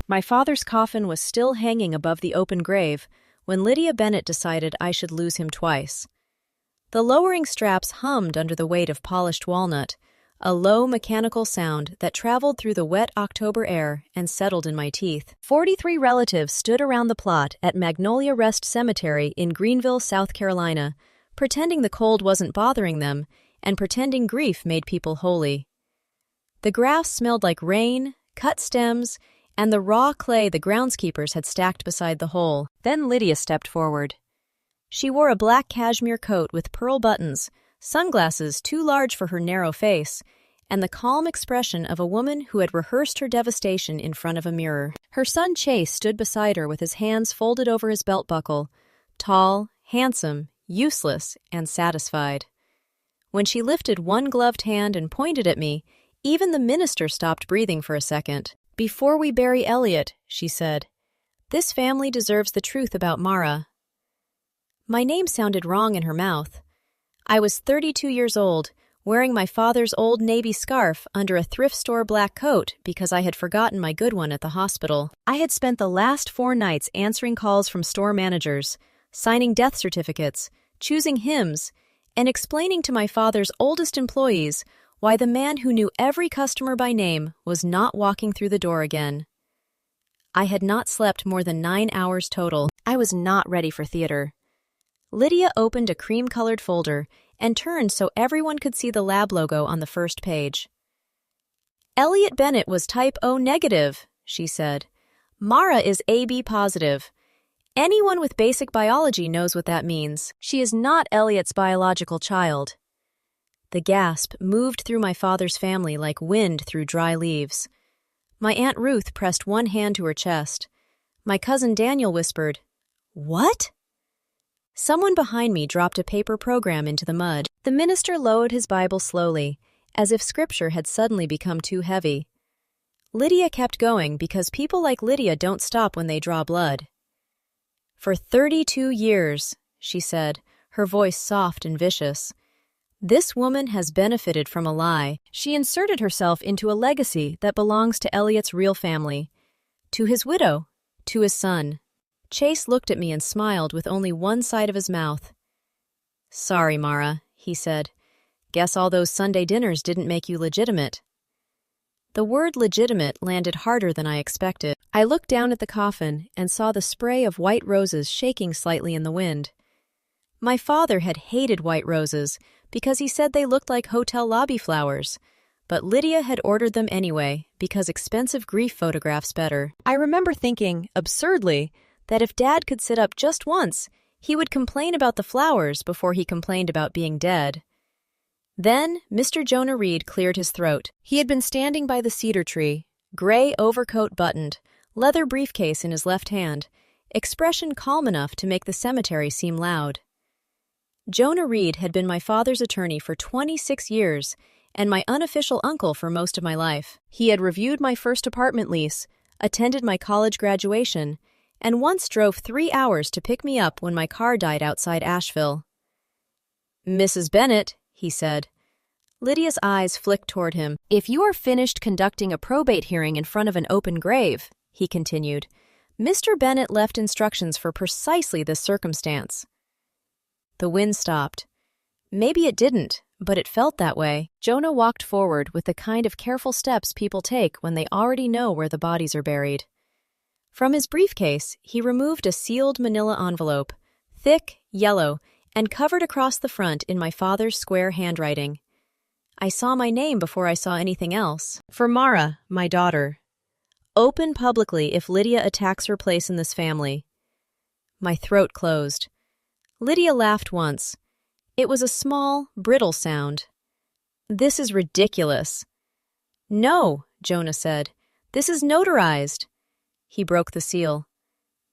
My father's coffin was still hanging above the open grave when Lydia Bennet decided I should lose him twice. The lowering straps hummed under the weight of polished walnut, a low mechanical sound that traveled through the wet October air and settled in my teeth. 43 relatives stood around the plot at Magnolia Rest Cemetery in Greenville, South Carolina, pretending the cold wasn't bothering them and pretending grief made people holy. The grass smelled like rain, cut stems, and the raw clay the groundskeepers had stacked beside the hole. Then Lydia stepped forward. She wore a black cashmere coat with pearl buttons, sunglasses too large for her narrow face, and the calm expression of a woman who had rehearsed her devastation in front of a mirror. Her son Chase stood beside her with his hands folded over his belt buckle, tall, handsome, useless, and satisfied. When she lifted one gloved hand and pointed at me, even the minister stopped breathing for a second. "Before we bury Elliot," she said, "this family deserves the truth about Mara." My name sounded wrong in her mouth. I was 32 years old, wearing my father's old navy scarf under a thrift store black coat because I had forgotten my good one at the hospital. I had spent the last 4 nights answering calls from store managers, signing death certificates, choosing hymns, and explaining to my father's oldest employees why the man who knew every customer by name was not walking through the door again. I had not slept more than 9 hours total. I was not ready for theater. Lydia opened a cream-colored folder and turned so everyone could see the lab logo on the first page. "Elliot Bennet was type O negative," she said. "Mara is AB positive. Anyone with basic biology knows what that means. She is not Elliot's biological child." The gasp moved through my father's family like wind through dry leaves. My Aunt Ruth pressed one hand to her chest. My cousin Daniel whispered, "What?" Someone behind me dropped a paper program into the mud. The minister lowered his Bible slowly, as if scripture had suddenly become too heavy. Lydia kept going because people like Lydia don't stop when they draw blood. "For 32 years," she said, her voice soft and vicious, "this woman has benefited from a lie. She inserted herself into a legacy that belongs to Elliot's real family, to his widow, to his son." Chase looked at me and smiled with only one side of his mouth. "Sorry, Mara," he said. "Guess all those Sunday dinners didn't make you legitimate." The word legitimate landed harder than I expected. I looked down at the coffin and saw the spray of white roses shaking slightly in the wind. My father had hated white roses because he said they looked like hotel lobby flowers, but Lydia had ordered them anyway because expensive grief photographs better. I remember thinking, absurdly, that if Dad could sit up just once, he would complain about the flowers before he complained about being dead. Then Mr. Jonah Reed cleared his throat. He had been standing by the cedar tree, gray overcoat buttoned, leather briefcase in his left hand, expression calm enough to make the cemetery seem loud. Jonah Reed had been my father's attorney for 26 years and my unofficial uncle for most of my life. He had reviewed my first apartment lease, attended my college graduation, and once drove 3 hours to pick me up when my car died outside Asheville. "Mrs. Bennet," he said. Lydia's eyes flicked toward him. "If you are finished conducting a probate hearing in front of an open grave," he continued, "Mr. Bennet left instructions for precisely this circumstance." The wind stopped. Maybe it didn't, but it felt that way. Jonah walked forward with the kind of careful steps people take when they already know where the bodies are buried. From his briefcase, he removed a sealed manila envelope, thick, yellow, and covered across the front in my father's square handwriting. I saw my name before I saw anything else. "For Mara, my daughter. Open publicly if Lydia attacks her place in this family." My throat closed. Lydia laughed once. It was a small, brittle sound. "This is ridiculous." "No," Jonah said. "This is notarized." He broke the seal.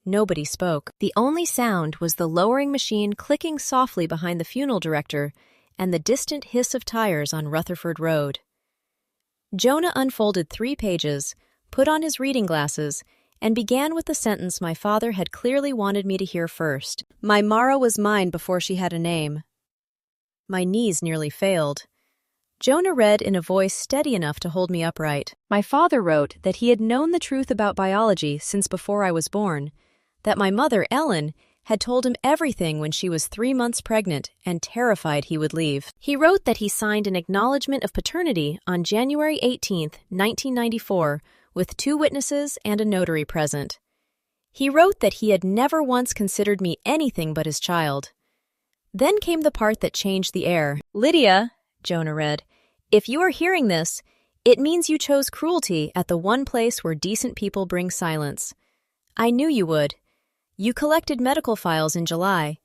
Nobody spoke. The only sound was the lowering machine clicking softly behind the funeral director and the distant hiss of tires on Rutherford Road. Jonah unfolded 3 pages, put on his reading glasses, and began with the sentence my father had clearly wanted me to hear first. "My Mara was mine before she had a name." My knees nearly failed. Jonah read in a voice steady enough to hold me upright. My father wrote that he had known the truth about biology since before I was born, that my mother, Ellen, had told him everything when she was 3 months pregnant and terrified he would leave. He wrote that he signed an acknowledgement of paternity on January 18, 1994, with 2 witnesses and a notary present. He wrote that he had never once considered me anything but his child. Then came the part that changed the air. Lydia, Jonah read, if you are hearing this, it means you chose cruelty at the one place where decent people bring silence. I knew you would. You collected medical files in July.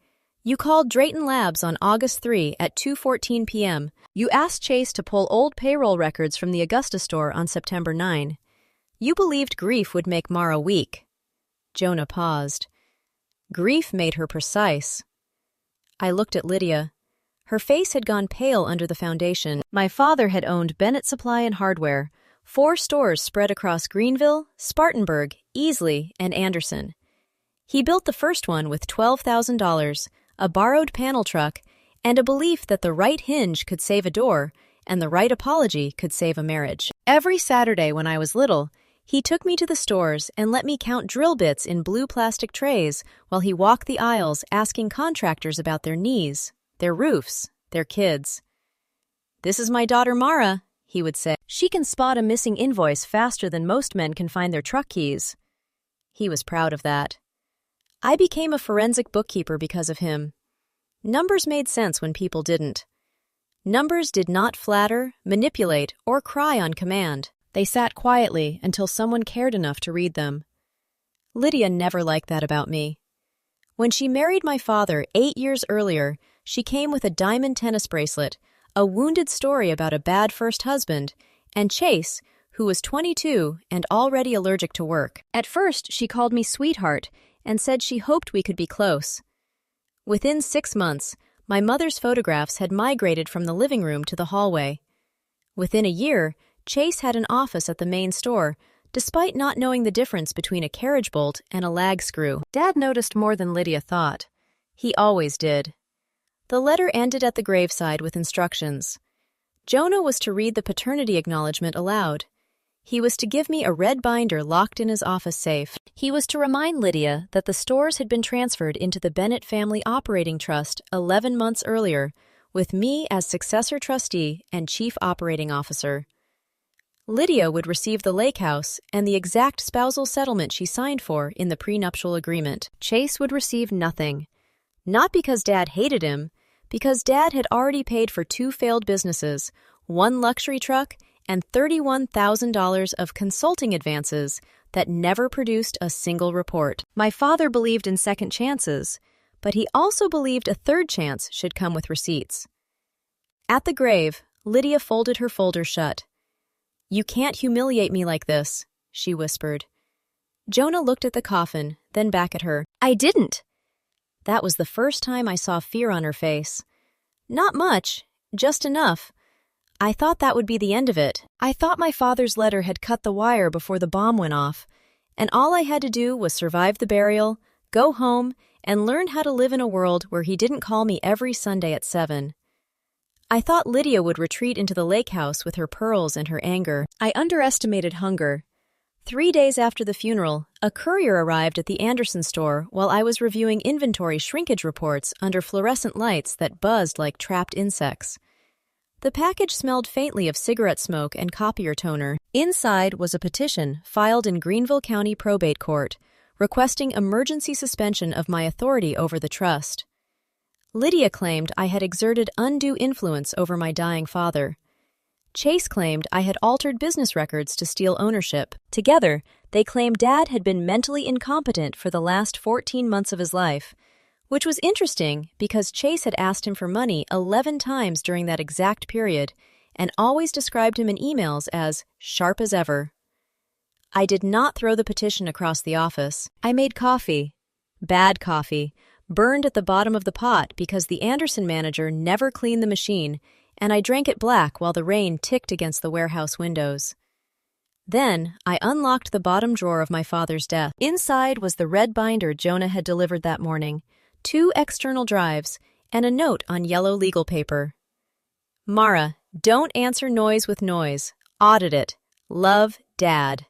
You called Drayton Labs on August 3 at 2:14 p.m. You asked Chase to pull old payroll records from the Augusta store on September 9. You believed grief would make Mara weak. Jonah paused. Grief made her precise. I looked at Lydia. Her face had gone pale under the foundation. My father had owned Bennett Supply and Hardware, 4 stores spread across Greenville, Spartanburg, Easley, and Anderson. He built the first one with $12,000, a borrowed panel truck, and a belief that the right hinge could save a door and the right apology could save a marriage. Every Saturday when I was little, he took me to the stores and let me count drill bits in blue plastic trays while he walked the aisles asking contractors about their knees, their roofs, their kids. This is my daughter Mara, he would say. She can spot a missing invoice faster than most men can find their truck keys. He was proud of that. I became a forensic bookkeeper because of him. Numbers made sense when people didn't. Numbers did not flatter, manipulate, or cry on command. They sat quietly until someone cared enough to read them. Lydia never liked that about me. When she married my father 8 years earlier, she came with a diamond tennis bracelet, a wounded story about a bad first husband, and Chase, who was 22 and already allergic to work. At first, she called me sweetheart and said she hoped we could be close. Within 6 months, my mother's photographs had migrated from the living room to the hallway. Within a year, Chase had an office at the main store, despite not knowing the difference between a carriage bolt and a lag screw. Dad noticed more than Lydia thought. He always did. The letter ended at the graveside with instructions. Jonah was to read the paternity acknowledgement aloud. He was to give me a red binder locked in his office safe. He was to remind Lydia that the stores had been transferred into the Bennett Family Operating Trust 11 months earlier, with me as successor trustee and chief operating officer. Lydia would receive the lake house and the exact spousal settlement she signed for in the prenuptial agreement. Chase would receive nothing. Not because Dad hated him, because Dad had already paid for 2 failed businesses, 1 luxury truck, and $31,000 of consulting advances that never produced a single report. My father believed in second chances, but he also believed a third chance should come with receipts. At the grave, Lydia folded her folder shut. You can't humiliate me like this, she whispered. Jonah looked at the coffin, then back at her. I didn't. That was the first time I saw fear on her face. Not much, just enough. I thought that would be the end of it. I thought my father's letter had cut the wire before the bomb went off, and all I had to do was survive the burial, go home, and learn how to live in a world where he didn't call me every Sunday at 7. I thought Lydia would retreat into the lake house with her pearls and her anger. I underestimated hunger. 3 days after the funeral, a courier arrived at the Anderson store while I was reviewing inventory shrinkage reports under fluorescent lights that buzzed like trapped insects. The package smelled faintly of cigarette smoke and copier toner. Inside was a petition filed in Greenville County Probate Court, requesting emergency suspension of my authority over the trust. Lydia claimed I had exerted undue influence over my dying father. Chase claimed I had altered business records to steal ownership. Together, they claimed Dad had been mentally incompetent for the last 14 months of his life, which was interesting because Chase had asked him for money 11 times during that exact period and always described him in emails as sharp as ever. I did not throw the petition across the office. I made coffee. Bad coffee, burned at the bottom of the pot because the Anderson manager never cleaned the machine, and I drank it black while the rain ticked against the warehouse windows. Then, I unlocked the bottom drawer of my father's desk. Inside was the red binder Jonah had delivered that morning, 2 external drives, and a note on yellow legal paper. Mara, Don't answer noise with noise. Audit it. Love, Dad.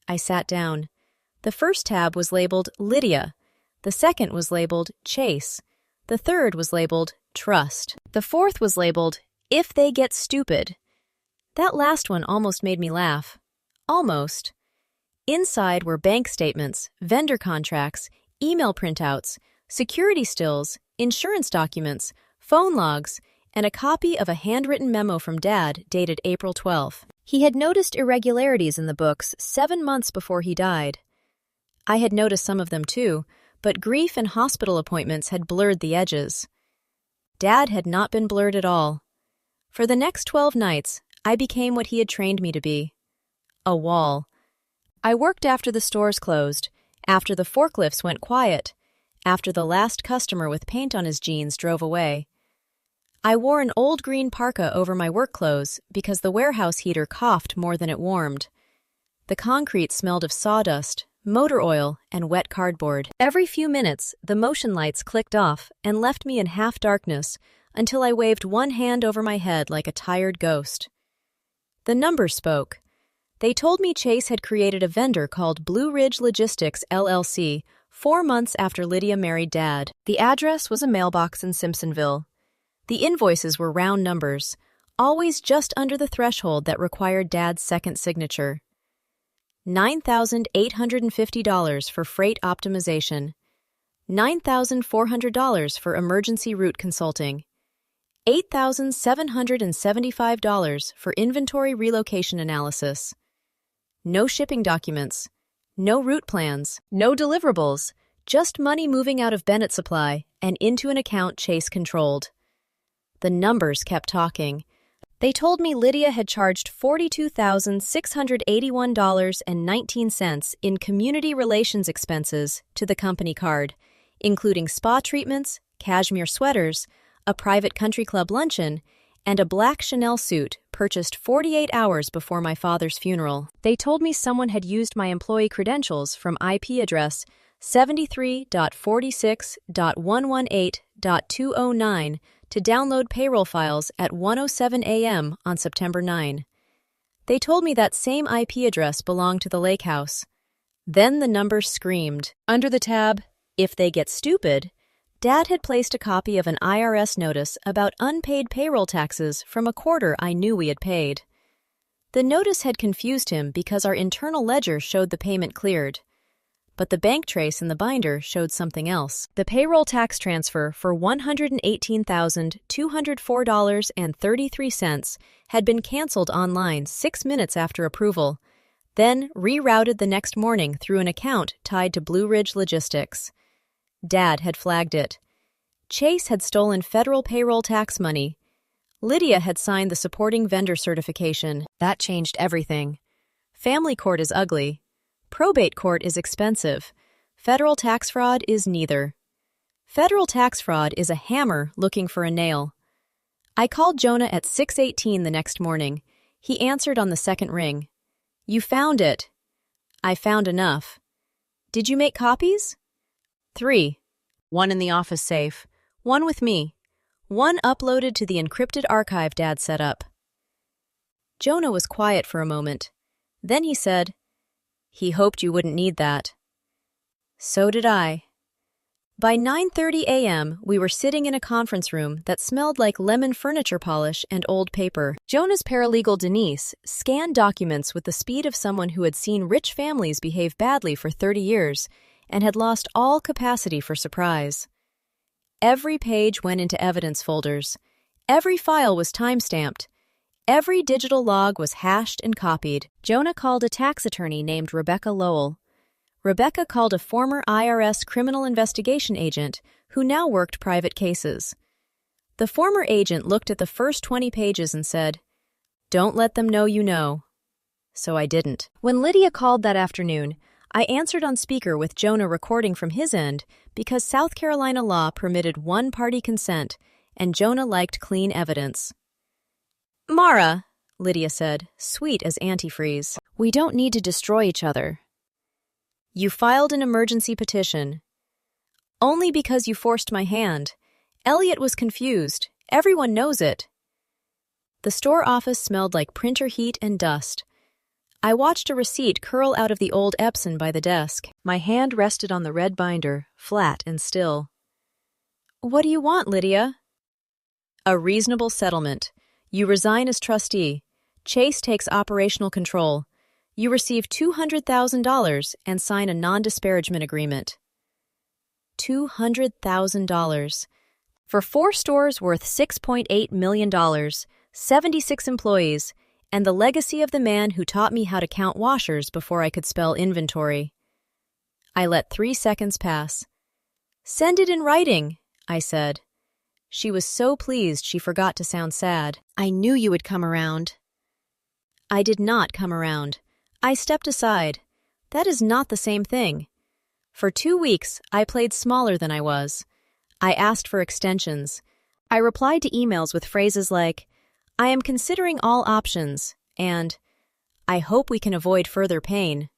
I sat down. The first tab was labeled Lydia. The second was labeled Chase. The third was labeled Trust. The fourth was labeled If They Get Stupid. That last one almost made me laugh. Almost. Inside were bank statements, vendor contracts, email printouts, security stills, insurance documents, phone logs, and a copy of a handwritten memo from Dad dated April 12. He had noticed irregularities in the books 7 months before he died. I had noticed some of them too, but grief and hospital appointments had blurred the edges. Dad had not been blurred at all. For the next 12 nights, I became what he had trained me to be. A wall. I worked after the stores closed, after the forklifts went quiet, after the last customer with paint on his jeans drove away. I wore an old green parka over my work clothes because the warehouse heater coughed more than it warmed. The concrete smelled of sawdust, motor oil, and wet cardboard. Every few minutes, the motion lights clicked off and left me in half darkness until I waved one hand over my head like a tired ghost. The numbers spoke. They told me Chase had created a vendor called Blue Ridge Logistics, LLC, 4 months after Lydia married Dad. The address was a mailbox in Simpsonville. The invoices were round numbers, always just under the threshold that required Dad's second signature. $9,850 for freight optimization, $9,400 for emergency route consulting, $8,775 for inventory relocation analysis. No shipping documents, no route plans, no deliverables, just money moving out of Bennett Supply and into an account Chase controlled. The numbers kept talking. They told me Lydia had charged $42,681.19 in community relations expenses to the company card, including spa treatments, cashmere sweaters, a private country club luncheon, and a black Chanel suit purchased 48 hours before my father's funeral. They told me someone had used my employee credentials from IP address 73.46.118.209 to download payroll files at 1:07 a.m. on September 9. They told me that same IP address belonged to the lake house. Then the numbers screamed. Under the tab, If They Get Stupid, Dad had placed a copy of an IRS notice about unpaid payroll taxes from a quarter I knew we had paid. The notice had confused him because our internal ledger showed the payment cleared. But the bank trace in the binder showed something else. The payroll tax transfer for $118,204.33 had been canceled online 6 minutes after approval, then rerouted the next morning through an account tied to Blue Ridge Logistics. Dad had flagged it. Chase had stolen federal payroll tax money. Lydia had signed the supporting vendor certification. That changed everything. Family court is ugly. Probate court is expensive. Federal tax fraud is neither. Federal tax fraud is a hammer looking for a nail. I called Jonah at 6:18 the next morning. He answered on the second ring. You found it. I found enough. Did you make copies? 3. 1 in the office safe, 1 with me, 1 uploaded to the encrypted archive Dad set up. Jonah was quiet for a moment. Then he said, He hoped you wouldn't need that. So did I. By 9:30 a.m., we were sitting in a conference room that smelled like lemon furniture polish and old paper. Jonah's paralegal, Denise, scanned documents with the speed of someone who had seen rich families behave badly for 30 years and had lost all capacity for surprise. Every page went into evidence folders. Every file was time-stamped. Every digital log was hashed and copied. Jonah called a tax attorney named Rebecca Lowell. Rebecca called a former IRS criminal investigation agent who now worked private cases. The former agent looked at the first 20 pages and said, Don't let them know you know. So I didn't. When Lydia called that afternoon, I answered on speaker with Jonah recording from his end because South Carolina law permitted one-party consent and Jonah liked clean evidence. Mara, Lydia said, sweet as antifreeze, we don't need to destroy each other. You filed an emergency petition. Only because you forced my hand. Elliot was confused. Everyone knows it. The store office smelled like printer heat and dust. I watched a receipt curl out of the old Epson by the desk. My hand rested on the red binder, flat and still. "What do you want, Lydia?" "A reasonable settlement. You resign as trustee. Chase takes operational control. You receive $200,000 and sign a non-disparagement agreement." $200,000. For 4 stores worth $6.8 million, 76 employees, and the legacy of the man who taught me how to count washers before I could spell inventory. I let 3 seconds pass. "Send it in writing," I said. She was so pleased she forgot to sound sad. "I knew you would come around." I did not come around. I stepped aside. That is not the same thing. For 2 weeks, I played smaller than I was. I asked for extensions. I replied to emails with phrases like, "I am considering all options," and "I hope we can avoid further pain."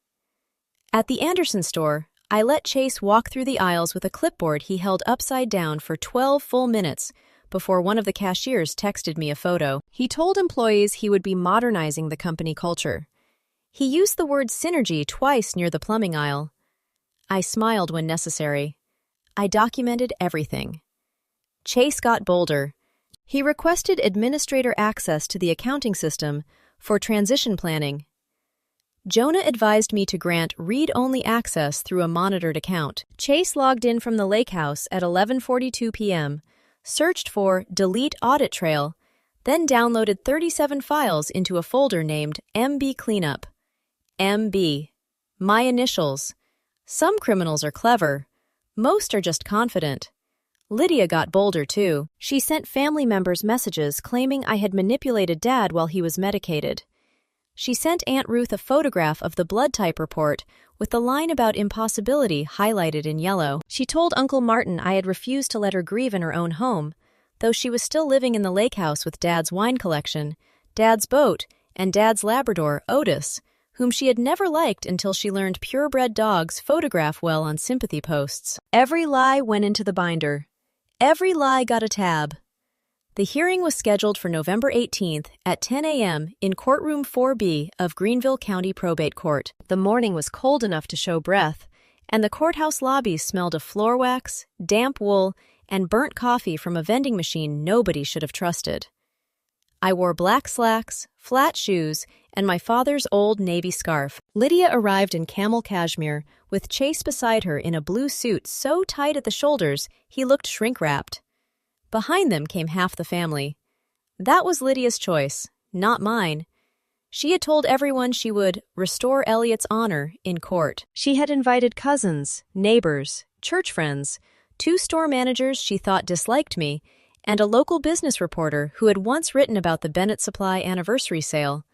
At the Anderson store, I let Chase walk through the aisles with a clipboard he held upside down for 12 full minutes before one of the cashiers texted me a photo. He told employees he would be modernizing the company culture. He used the word synergy twice near the plumbing aisle. I smiled when necessary. I documented everything. Chase got bolder. He requested administrator access to the accounting system for transition planning. Jonah advised me to grant read-only access through a monitored account. Chase logged in from the lake house at 11:42 p.m., searched for Delete Audit Trail, then downloaded 37 files into a folder named MB Cleanup. MB. My initials. Some criminals are clever. Most are just confident. Lydia got bolder, too. She sent family members messages claiming I had manipulated Dad while he was medicated. She sent Aunt Ruth a photograph of the blood type report with the line about impossibility highlighted in yellow. She told Uncle Martin I had refused to let her grieve in her own home, though she was still living in the lake house with Dad's wine collection, Dad's boat, and Dad's Labrador, Otis, whom she had never liked until she learned purebred dogs photograph well on sympathy posts. Every lie went into the binder. Every lie got a tab. The hearing was scheduled for November 18th at 10 a.m. in Courtroom 4B of Greenville County Probate Court. The morning was cold enough to show breath, and the courthouse lobby smelled of floor wax, damp wool, and burnt coffee from a vending machine nobody should have trusted. I wore black slacks, flat shoes, and my father's old navy scarf. Lydia arrived in camel cashmere, with Chase beside her in a blue suit so tight at the shoulders he looked shrink-wrapped. Behind them came half the family. That was Lydia's choice, not mine. She had told everyone she would restore Elliot's honor in court. She had invited cousins, neighbors, church friends, 2 store managers she thought disliked me, and a local business reporter who had once written about the Bennett Supply anniversary sale.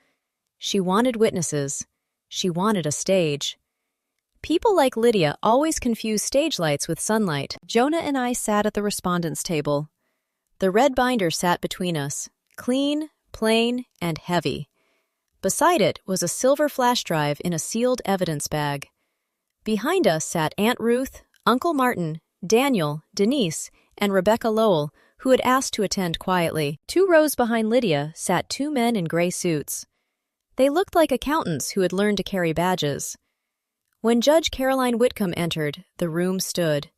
She wanted witnesses. She wanted a stage. People like Lydia always confuse stage lights with sunlight. Jonah and I sat at the respondents' table. The red binder sat between us, clean, plain, and heavy. Beside it was a silver flash drive in a sealed evidence bag. Behind us sat Aunt Ruth, Uncle Martin, Daniel, Denise, and Rebecca Lowell, who had asked to attend quietly. 2 rows behind Lydia sat 2 men in gray suits. They looked like accountants who had learned to carry badges. When Judge Caroline Whitcomb entered, the room stood.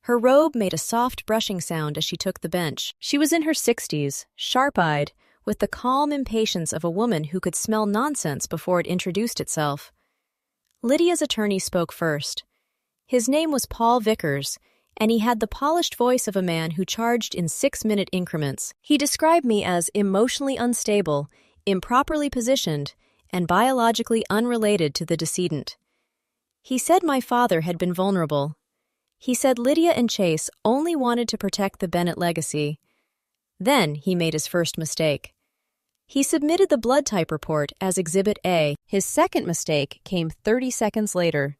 Her robe made a soft brushing sound as she took the bench. She was in her 60s, sharp-eyed, with the calm impatience of a woman who could smell nonsense before it introduced itself. Lydia's attorney spoke first. His name was Paul Vickers, and he had the polished voice of a man who charged in 6-minute increments. He described me as emotionally unstable, improperly positioned, and biologically unrelated to the decedent. He said my father had been vulnerable. He said Lydia and Chase only wanted to protect the Bennett legacy. Then he made his first mistake. He submitted the blood type report as Exhibit A. His second mistake came 30 seconds later.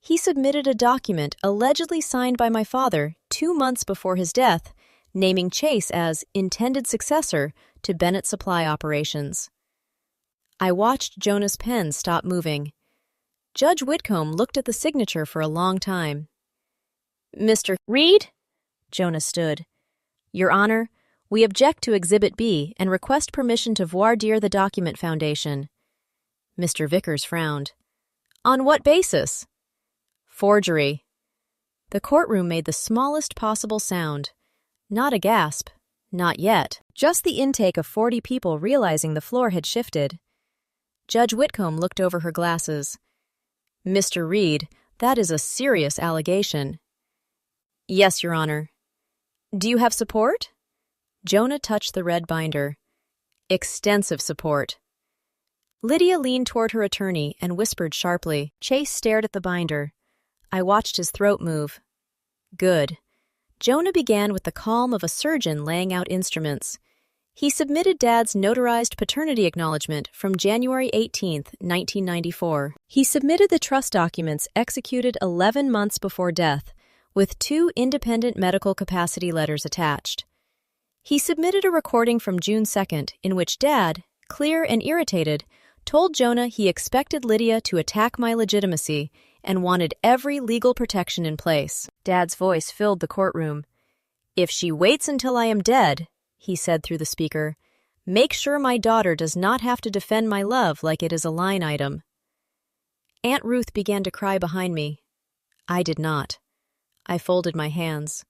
He submitted a document allegedly signed by my father 2 months before his death, naming Chase as intended successor to Bennett Supply operations. I watched Jonah's pen stop moving. Judge Whitcomb looked at the signature for a long time. "Mr. Reed?" Jonah stood. "Your Honor, We object to Exhibit B and request permission to voir dire the document foundation. Mr. Vickers frowned. On what basis? Forgery. The courtroom made the smallest possible sound. Not a gasp. Not yet. Just the intake of 40 people realizing the floor had shifted. Judge Whitcomb looked over her glasses. Mr. Reed, that is a serious allegation. Yes, Your Honor. Do you have support? Jonah touched the red binder. Extensive support. Lydia leaned toward her attorney and whispered sharply. Chase stared at the binder. I watched his throat move. Good. Jonah began with the calm of a surgeon laying out instruments. He submitted Dad's notarized paternity acknowledgement from January 18, 1994. He submitted the trust documents executed 11 months before death, with 2 independent medical capacity letters attached. He submitted a recording from June 2nd in which Dad, clear and irritated, told Jonah he expected Lydia to attack my legitimacy and wanted every legal protection in place. Dad's voice filled the courtroom. If she waits until I am dead, he said through the speaker, make sure my daughter does not have to defend my love like it is a line item. Aunt Ruth began to cry behind me. I did not. I folded my hands.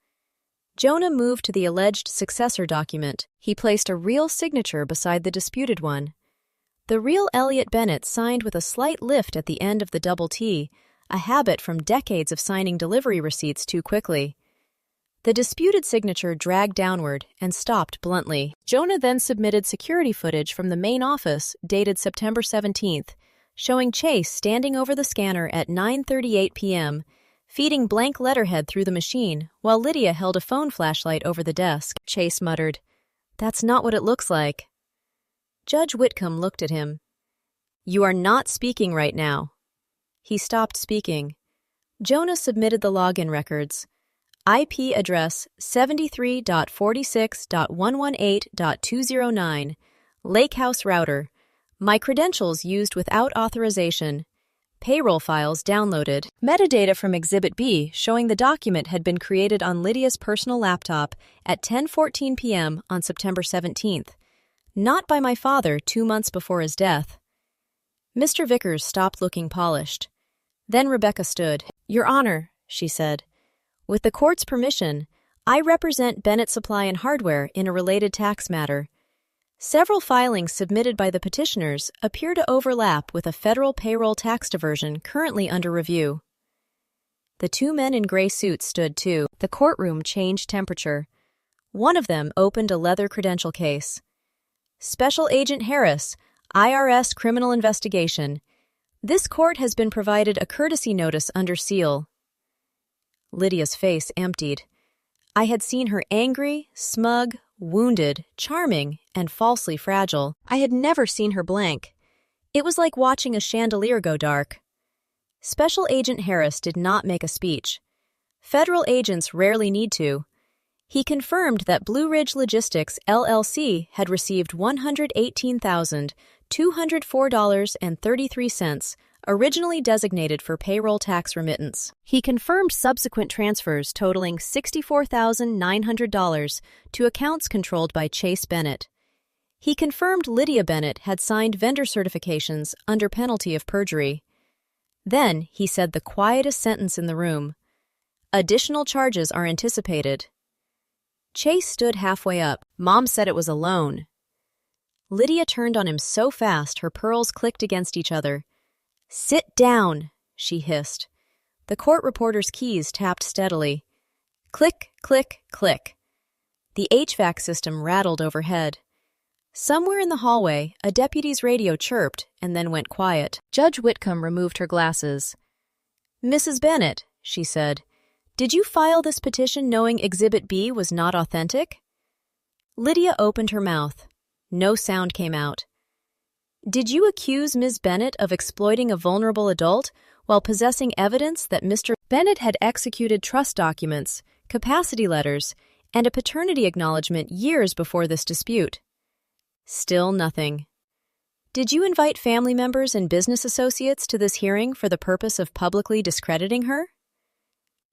Jonah moved to the alleged successor document. He placed a real signature beside the disputed one. The real Elliot Bennett signed with a slight lift at the end of the double T, a habit from decades of signing delivery receipts too quickly. The disputed signature dragged downward and stopped bluntly. Jonah then submitted security footage from the main office dated September 17th, showing Chase standing over the scanner at 9:38 p.m., feeding blank letterhead through the machine while Lydia held a phone flashlight over the desk. Chase muttered, "That's not what it looks like." Judge Whitcomb looked at him. "You are not speaking right now." He stopped speaking. Jonah submitted the login records. IP address 73.46.118.209, Lake House router. My credentials used without authorization. Payroll files downloaded. Metadata from Exhibit B showing the document had been created on Lydia's personal laptop at 10:14 p.m. on September 17th. Not by my father 2 months before his death. Mr. Vickers stopped looking polished. Then Rebecca stood. Your Honor, she said. With the court's permission, I represent Bennett Supply and Hardware in a related tax matter. Several filings submitted by the petitioners appear to overlap with a federal payroll tax diversion currently under review. The 2 men in gray suits stood too. The courtroom changed temperature. One of them opened a leather credential case. Special Agent Harris, IRS Criminal Investigation. This court has been provided a courtesy notice under seal. Lydia's face emptied. I had seen her angry, smug, wounded, charming, and falsely fragile. I had never seen her blank. It was like watching a chandelier go dark. Special Agent Harris did not make a speech. Federal agents rarely need to. He confirmed that Blue Ridge Logistics, LLC had received $118,204.33, originally designated for payroll tax remittance. He confirmed subsequent transfers totaling $64,900 to accounts controlled by Chase Bennett. He confirmed Lydia Bennett had signed vendor certifications under penalty of perjury. Then he said the quietest sentence in the room. Additional charges are anticipated. Chase stood halfway up. Mom said it was a loan. Lydia turned on him so fast her pearls clicked against each other. Sit down, she hissed. The court reporter's keys tapped steadily. Click, click, click. The HVAC system rattled overhead. Somewhere in the hallway, a deputy's radio chirped and then went quiet. Judge Whitcomb removed her glasses. Mrs. Bennett, she said, did you file this petition knowing Exhibit B was not authentic? Lydia opened her mouth. No sound came out. Did you accuse Ms. Bennett of exploiting a vulnerable adult while possessing evidence that Mr. Bennett had executed trust documents, capacity letters, and a paternity acknowledgement years before this dispute? Still nothing. Did you invite family members and business associates to this hearing for the purpose of publicly discrediting her?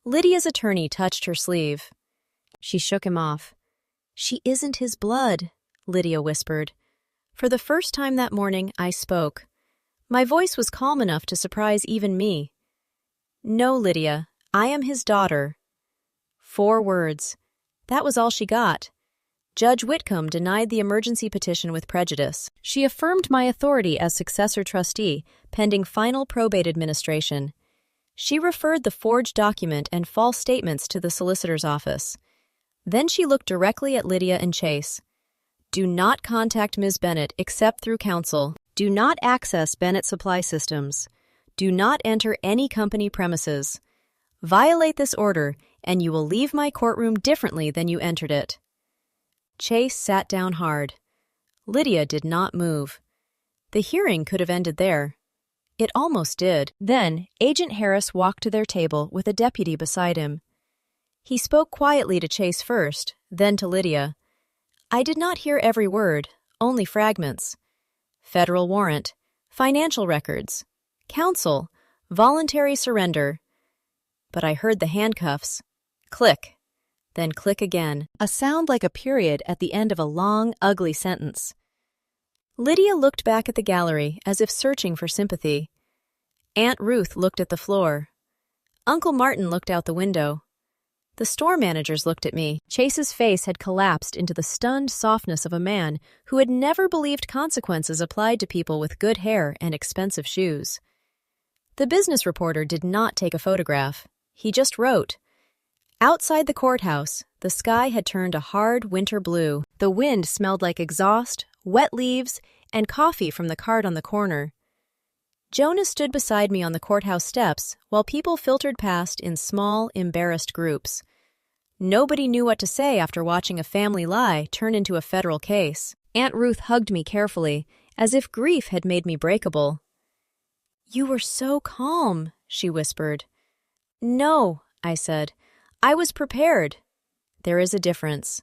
Lydia's attorney touched her sleeve. She shook him off. "She isn't his blood," Lydia whispered. For the first time that morning, I spoke. My voice was calm enough to surprise even me. "No, Lydia, I am his daughter." 4 words. That was all she got. Judge Whitcomb denied the emergency petition with prejudice. She affirmed my authority as successor trustee, pending final probate administration. She referred the forged document and false statements to the solicitor's office. Then she looked directly at Lydia and Chase. "Do not contact Ms. Bennett except through counsel. Do not access Bennett Supply Systems. Do not enter any company premises. Violate this order, and you will leave my courtroom differently than you entered it." Chase sat down hard. Lydia did not move. The hearing could have ended there. It almost did. Then, Agent Harris walked to their table with a deputy beside him. He spoke quietly to Chase first, then to Lydia. I did not hear every word, only fragments. Federal warrant, financial records, counsel, voluntary surrender. But I heard the handcuffs. Click. Then click again, a sound like a period at the end of a long, ugly sentence. Lydia looked back at the gallery as if searching for sympathy. Aunt Ruth looked at the floor. Uncle Martin looked out the window. The store managers looked at me. Chase's face had collapsed into the stunned softness of a man who had never believed consequences applied to people with good hair and expensive shoes. The business reporter did not take a photograph. He just wrote. Outside the courthouse, the sky had turned a hard winter blue. The wind smelled like exhaust, wet leaves, and coffee from the cart on the corner. Jonah stood beside me on the courthouse steps while people filtered past in small, embarrassed groups. Nobody knew what to say after watching a family lie turn into a federal case. Aunt Ruth hugged me carefully, as if grief had made me breakable. "You were so calm," she whispered. "No," I said. "I was prepared." There is a difference.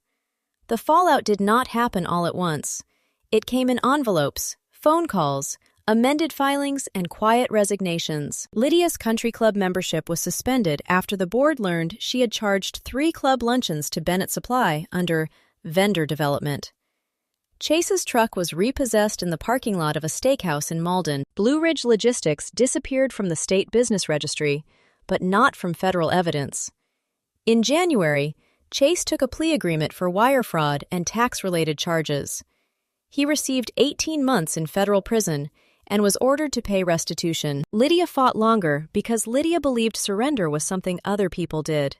The fallout did not happen all at once. It came in envelopes, phone calls, amended filings, and quiet resignations. Lydia's country club membership was suspended after the board learned she had charged 3 club luncheons to Bennett Supply under vendor development. Chase's truck was repossessed in the parking lot of a steakhouse in Malden. Blue Ridge Logistics disappeared from the state business registry, but not from federal evidence. In January, Chase took a plea agreement for wire fraud and tax-related charges. He received 18 months in federal prison and was ordered to pay restitution. Lydia fought longer because Lydia believed surrender was something other people did.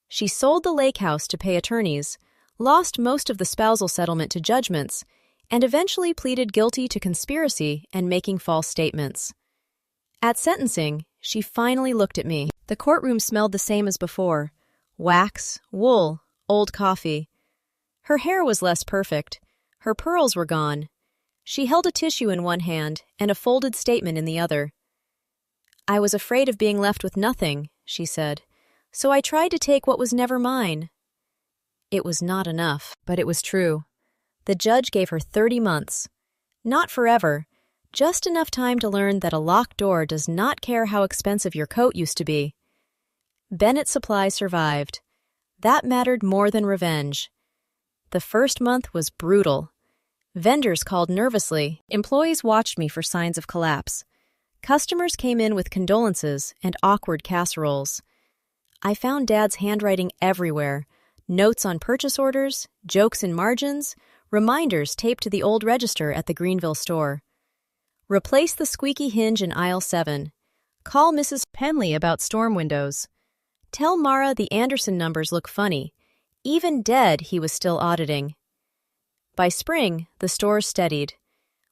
She sold the lake house to pay attorneys, lost most of the spousal settlement to judgments, and eventually pleaded guilty to conspiracy and making false statements. At sentencing, she finally looked at me. The courtroom smelled the same as before. Wax, wool, old coffee. Her hair was less perfect. Her pearls were gone. She held a tissue in one hand and a folded statement in the other. "I was afraid of being left with nothing," she said, "so I tried to take what was never mine." It was not enough, but it was true. The judge gave her 30 months. Not forever, just enough time to learn that a locked door does not care how expensive your coat used to be. Bennett Supply survived. That mattered more than revenge. The first month was brutal. Vendors called nervously. Employees watched me for signs of collapse. Customers came in with condolences and awkward casseroles. I found Dad's handwriting everywhere. Notes on purchase orders, jokes in margins, reminders taped to the old register at the Greenville store. Replace the squeaky hinge in aisle 7. Call Mrs. Penley about storm windows. Tell Mara the Anderson numbers look funny. Even dead, he was still auditing. By spring, the store steadied.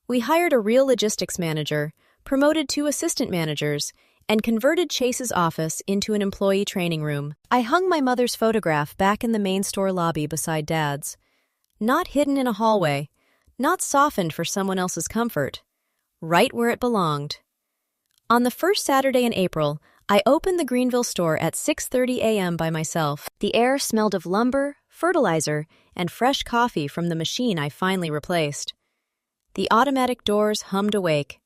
We hired a real logistics manager, promoted 2 assistant managers, and converted Chase's office into an employee training room. I hung my mother's photograph back in the main store lobby beside Dad's. Not hidden in a hallway, not softened for someone else's comfort. Right where it belonged. On the first Saturday in April, I opened the Greenville store at 6:30 a.m. by myself. The air smelled of lumber, fertilizer, and fresh coffee from the machine I finally replaced. The automatic doors hummed awake.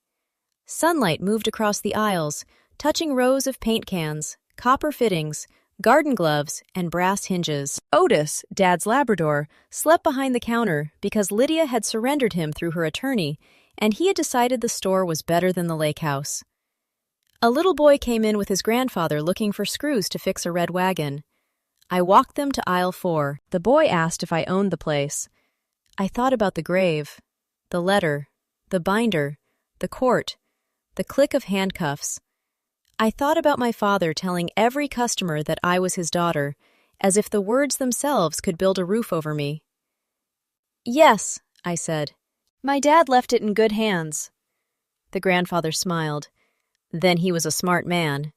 Sunlight moved across the aisles, touching rows of paint cans, copper fittings, garden gloves, and brass hinges. Otis, Dad's Labrador, slept behind the counter because Lydia had surrendered him through her attorney, and he had decided the store was better than the lake house. A little boy came in with his grandfather looking for screws to fix a red wagon. I walked them to aisle 4. The boy asked if I owned the place. I thought about the grave, the letter, the binder, the court, the click of handcuffs. I thought about my father telling every customer that I was his daughter, as if the words themselves could build a roof over me. "Yes," I said. "My dad left it in good hands." The grandfather smiled. Then he was a smart man.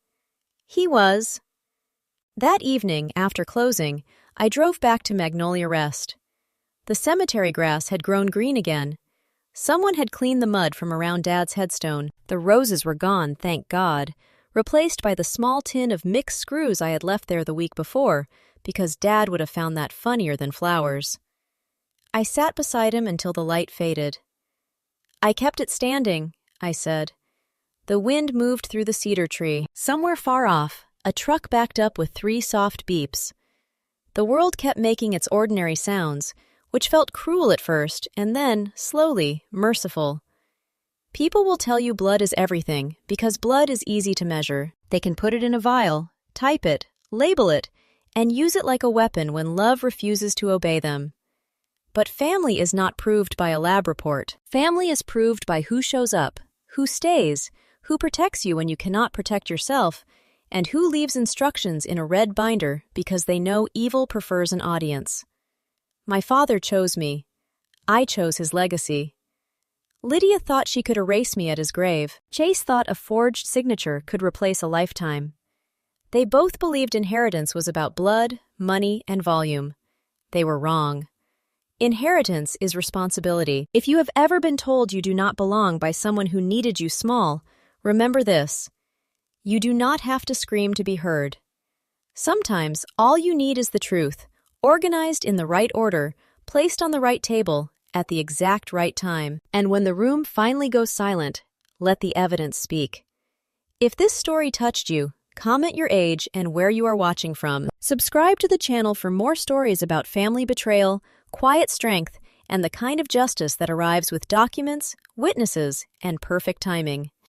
He was. That evening, after closing, I drove back to Magnolia Rest. The cemetery grass had grown green again. Someone had cleaned the mud from around Dad's headstone. The roses were gone, thank God, replaced by the small tin of mixed screws I had left there the week before, because Dad would have found that funnier than flowers. I sat beside him until the light faded. "I kept it standing," I said. The wind moved through the cedar tree. Somewhere far off, a truck backed up with 3 soft beeps. The world kept making its ordinary sounds, which felt cruel at first, and then, slowly, merciful. People will tell you blood is everything, because blood is easy to measure. They can put it in a vial, type it, label it, and use it like a weapon when love refuses to obey them. But family is not proved by a lab report. Family is proved by who shows up, who stays, who protects you when you cannot protect yourself, and who leaves instructions in a red binder because they know evil prefers an audience. My father chose me. I chose his legacy. Lydia thought she could erase me at his grave. Chase thought a forged signature could replace a lifetime. They both believed inheritance was about blood, money, and volume. They were wrong. Inheritance is responsibility. If you have ever been told you do not belong by someone who needed you small, remember this: you do not have to scream to be heard. Sometimes all you need is the truth, organized in the right order, placed on the right table, at the exact right time. And when the room finally goes silent, let the evidence speak. If this story touched you, comment your age and where you are watching from. Subscribe to the channel for more stories about family betrayal, quiet strength, and the kind of justice that arrives with documents, witnesses, and perfect timing.